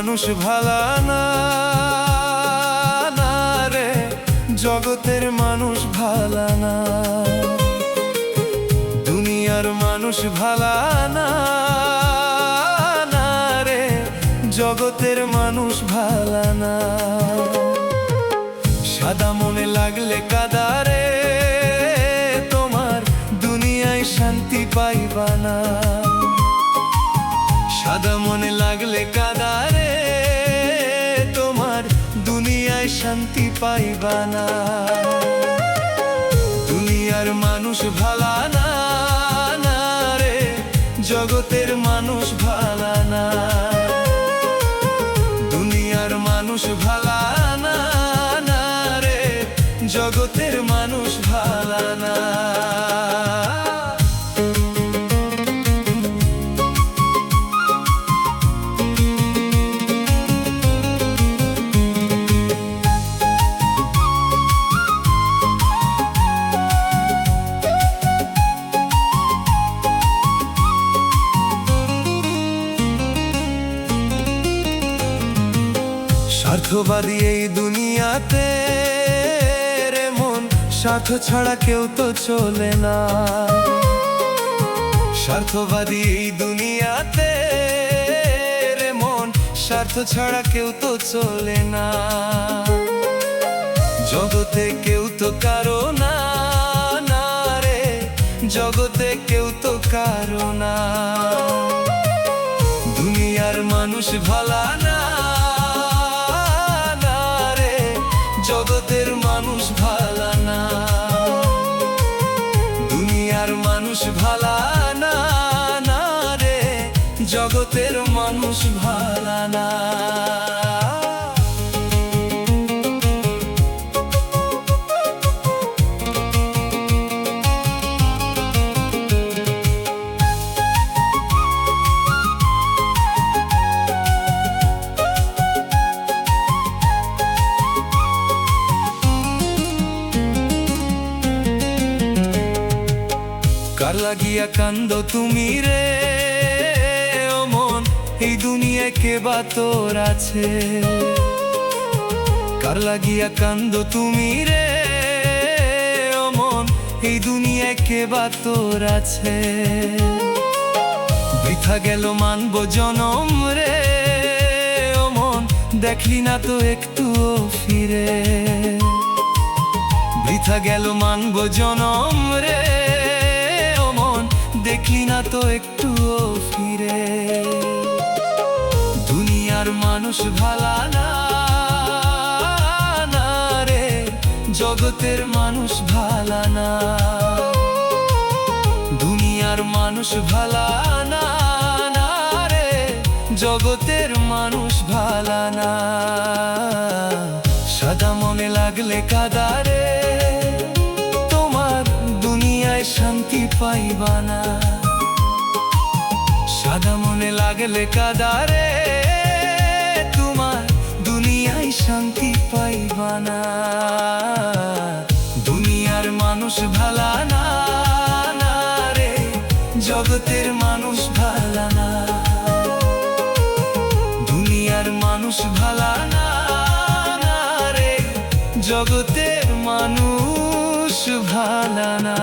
মানুষ ভালা না, না রে, জগতের মানুষ ভালা না। দুনিয়ার মানুষ ভালা না, না রে, জগতের মানুষ ভালা না। সাদা মনে লাগলে কাদারে, তোমার দুনিয়ায় শান্তি পাইবা না। সাদা মনে লাগলে কাদারে, তোমার দুনিয়ায় শান্তি পাইবা না। দুনিয়ার মানুষ ভালা না, না রে, জগতের মানুষ ভালা না। দুনিয়ার মানুষ ভালা না, না রে, জগতের মানুষ ভালা না। স্বার্থবাদী এই দুনিয়াতে রে মন, স্বার্থ ছাড়া কেউ তো চলে না। স্বার্থবাদী এই দুনিয়াতে রে মন, স্বার্থ ছাড়া কেউ তো চলে না। জগতে কেউ তো কারো না, না রে, জগতে কেউ তো কারো না। দুনিয়ার মানুষ ভালা না, জগতের মানুষ ভালা না। দুনিয়ার মানুষ ভালা না, না রে, জগতের মানুষ ভালা না। কার লাগিয়া কান্দো তুমি রে ও মন, এই দুনিয়ায় কে বা তোর আছে? কার লাগিয়া কান্দো তুমি রে ও মন, এই দুনিয়ায় কে বা তোর আছে? বৃথা গেল মানবো জনম রে ও মন, দেখলি না তো একটুও ফিরে। বৃথা গেল মানবো জনম রে, দেখলি না তো একটুও ফিরে। দুনিয়ার মানুষ ভালা না, না রে, জগতের মানুষ ভালা না। দুনিয়ার মানুষ ভালা না, না রে, জগতের মানুষ ভালা না। সাদা মনে লাগলে কাদারে, তোমার দুনিয়ায় শান্তি পাইবা না। সাদা মনে লাগলে কাদারে, তোমার দুনিয়ায় শান্তি পাইবা না। দুনিয়ার মানুষ ভালা না, না রে, জগতের মানুষ ভালা না। দুনিয়ার মানুষ ভালা না, না রে, জগতের মানুষ ভালা না।